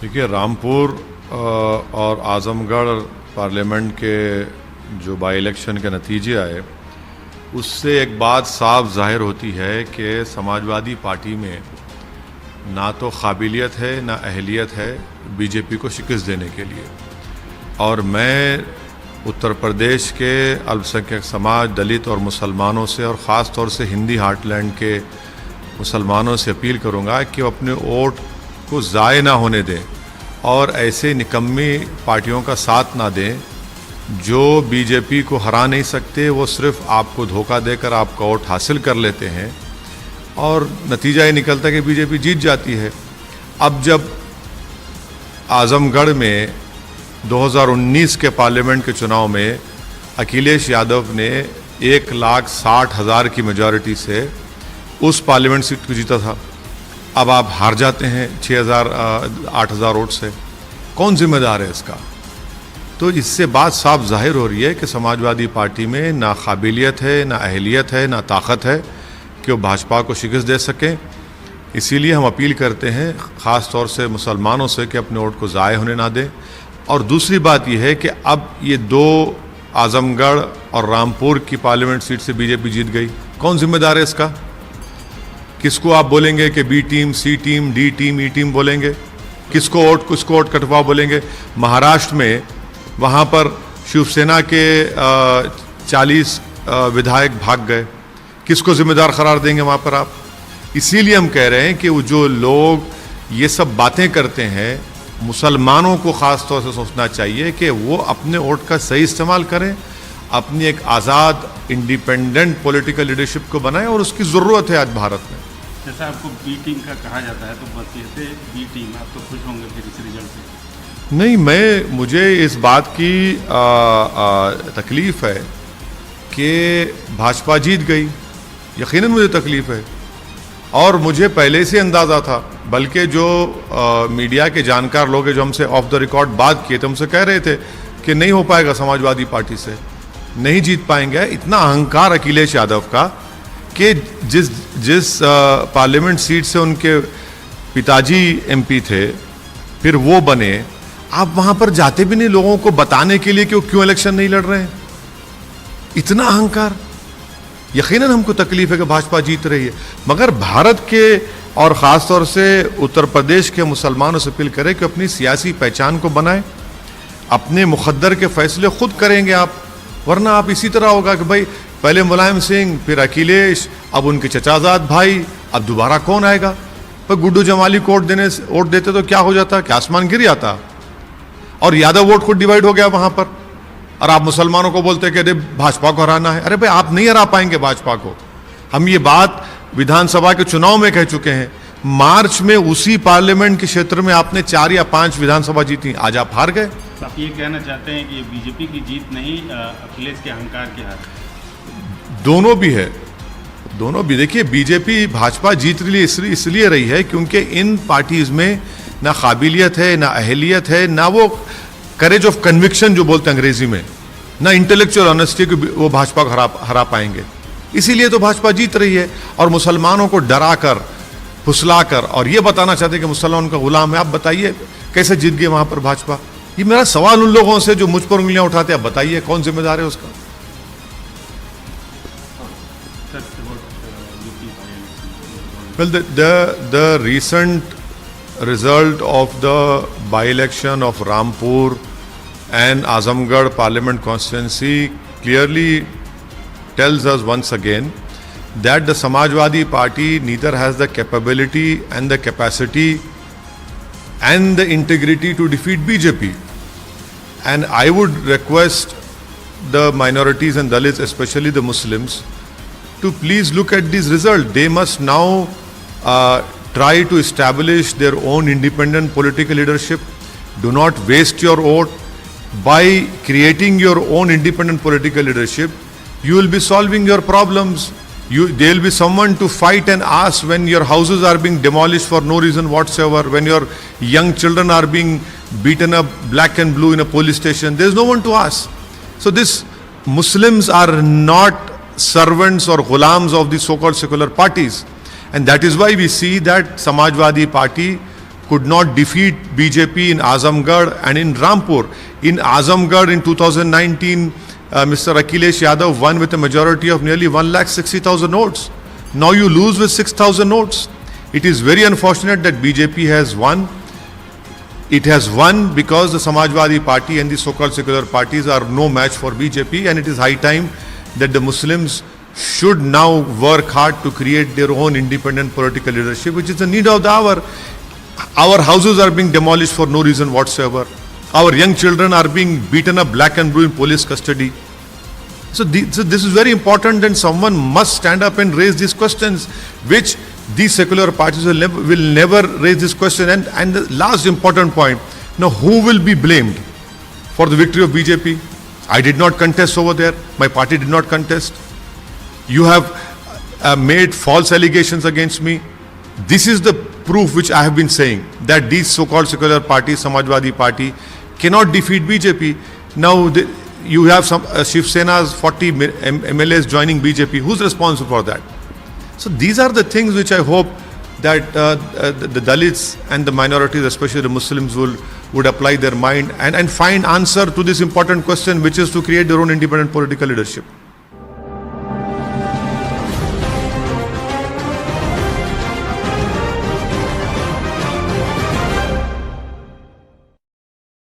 देखिए, रामपुर और आज़मगढ़ पार्लियामेंट के जो बाई इलेक्शन के नतीजे आए, उससे एक बात साफ जाहिर होती है कि समाजवादी पार्टी में ना तो काबिलियत है ना अहलियत है बीजेपी को शिकस्त देने के लिए। और मैं उत्तर प्रदेश के अल्पसंख्यक समाज, दलित और मुसलमानों से, और ख़ास तौर से हिंदी हार्टलैंड के मुसलमानों से अपील करूंगा कि वो अपने वोट को ज़ाय ना होने दें और ऐसे निकम्मी पार्टियों का साथ ना दें जो बीजेपी को हरा नहीं सकते। वो सिर्फ आपको धोखा देकर आपका वोट हासिल कर लेते हैं और नतीजा ये निकलता है कि बीजेपी जीत जाती है। अब जब आज़मगढ़ में 2019 के पार्लियामेंट के चुनाव में अखिलेश यादव ने 1,60,000 की मेजॉरिटी से उस पार्लियामेंट सीट को जीता था, अब आप हार जाते हैं 8,000 वोट से। कौन जिम्मेदार है इसका? तो इससे बात साफ जाहिर हो रही है कि समाजवादी पार्टी में ना काबिलियत है, ना अहलियत है, ना ताकत है कि वो भाजपा को शिकस्त दे सकें। इसीलिए हम अपील करते हैं ख़ास तौर से मुसलमानों से कि अपने वोट को ज़ाय होने ना दें। और दूसरी बात यह है कि अब ये 2 आज़मगढ़ और रामपुर की पार्लियामेंट सीट से बीजेपी जीत गई, कौन जिम्मेदार है इसका? किसको आप बोलेंगे कि बी टीम, सी टीम, डी टीम, ई टीम बोलेंगे? किसको वोट कटवा बोलेंगे? महाराष्ट्र में वहाँ पर शिवसेना के 40 विधायक भाग गए, किसको जिम्मेदार करार देंगे वहाँ पर आप? इसीलिए हम कह रहे हैं कि वो जो लोग ये सब बातें करते हैं, मुसलमानों को ख़ास तौर से सोचना चाहिए कि वो अपने वोट का सही इस्तेमाल करें, अपनी एक आज़ाद इंडिपेंडेंट पॉलिटिकल लीडरशिप को बनाएं, और उसकी ज़रूरत है आज भारत में। जैसा आपको बी टीम का कहा जाता है, तो बस कहते बी टीम, आप तो खुश होंगे फिर इस रिजल्ट से? नहीं, मुझे इस बात की तकलीफ़ है कि भाजपा जीत गई, यकीनन मुझे तकलीफ़ है। और मुझे पहले से अंदाज़ा था, बल्कि जो मीडिया के जानकार लोग हैं जो हमसे ऑफ द रिकॉर्ड बात किए थे, हमसे कह रहे थे कि नहीं हो पाएगा, समाजवादी पार्टी से नहीं जीत पाएंगे। इतना अहंकार अखिलेश यादव का कि जिस पार्लियामेंट सीट से उनके पिताजी एमपी थे, फिर वो बने, आप वहाँ पर जाते भी नहीं लोगों को बताने के लिए कि वो क्यों इलेक्शन नहीं लड़ रहे हैं। इतना अहंकार। यकीनन हमको तकलीफ है कि भाजपा जीत रही है, मगर भारत के और ख़ास तौर से उत्तर प्रदेश के मुसलमानों से अपील करें कि अपनी सियासी पहचान को बनाएं, अपने मुक़द्दर के फैसले खुद करेंगे आप। वरना आप इसी तरह होगा कि भाई पहले मुलायम सिंह, फिर अखिलेश, अब उनके चचाजाद भाई, अब दोबारा कौन आएगा? पर गुड्डू जमाली को वोट देते तो क्या हो जाता? क्या आसमान गिर जाता? और यादव वोट खुद डिवाइड हो गया वहां पर, और आप मुसलमानों को बोलते कि अरे भाजपा को हराना है। अरे भाई, आप नहीं हरा पाएंगे भाजपा को। हम ये बात विधानसभा के चुनाव में कह चुके हैं। मार्च में उसी पार्लियामेंट के क्षेत्र में आपने 4 या 5 विधानसभा जीती, आज आप हार गए। आप ये कहना चाहते हैं कि ये बीजेपी की जीत नहीं, अखिलेश के अहंकार की हार? दोनों भी है, दोनों भी। देखिए, बीजेपी भाजपा जीत रही इसलिए रही है क्योंकि इन पार्टीज में ना काबिलियत है, ना अहलियत है, ना वो करेज ऑफ कन्विक्शन जो बोलते हैं अंग्रेजी में, ना इंटेलेक्चुअल ऑनेस्टी को वो भाजपा को हरा पाएंगे। इसीलिए तो भाजपा जीत रही है। और मुसलमानों को डरा कर, फुसला कर और ये बताना चाहते हैं कि मुसलमान का गुलाम है। आप बताइए कैसे जीत गए वहां पर भाजपा? ये मेरा सवाल उन लोगों से जो मुझ पर उंगलियां उठाते हैं। आप बताइए कौन जिम्मेदार है उसका? Well, the recent result of the by-election of Rampur and Azamgarh Parliament constituency clearly tells us once again that the Samajwadi Party neither has the capability and the capacity and the integrity to defeat BJP. And I would request the minorities and Dalits, especially the Muslims, to please look at this result. They must now try to establish their own independent political leadership. Do not waste your vote. By creating your own independent political leadership, you will be solving your problems. There will be someone to fight and ask when your houses are being demolished for no reason whatsoever, when your young children are being beaten up black and blue in a police station. There is no one to ask. So this Muslims are not servants or ghulams of the so-called secular parties. And that is why we see that Samajwadi Party could not defeat BJP in Azamgarh and in Rampur. In Azamgarh in 2019, Mr. Akhilesh Yadav won with a majority of nearly 1,60,000 votes. Now you lose with 6,000 votes. It is very unfortunate that BJP has won. It has won because the Samajwadi Party and the so-called secular parties are no match for BJP, and it is high time that the Muslims should now work hard to create their own independent political leadership, which is the need of the hour. Our houses are being demolished for no reason whatsoever. Our young children are being beaten up black and blue in police custody. So this is very important, and someone must stand up and raise these questions, which these secular parties will never raise this question. And the last important point, now who will be blamed for the victory of BJP? I did not contest over there. My party did not contest. You have made false allegations against me. This is the proof which I have been saying, that these so-called secular parties, Samajwadi Party, cannot defeat BJP. Now you have some Shiv Sena's 40 MLAs joining BJP. Who's responsible for that? So these are the things which I hope that the Dalits and the minorities, especially the Muslims, would apply their mind and find answer to this important question, which is to create their own independent political leadership.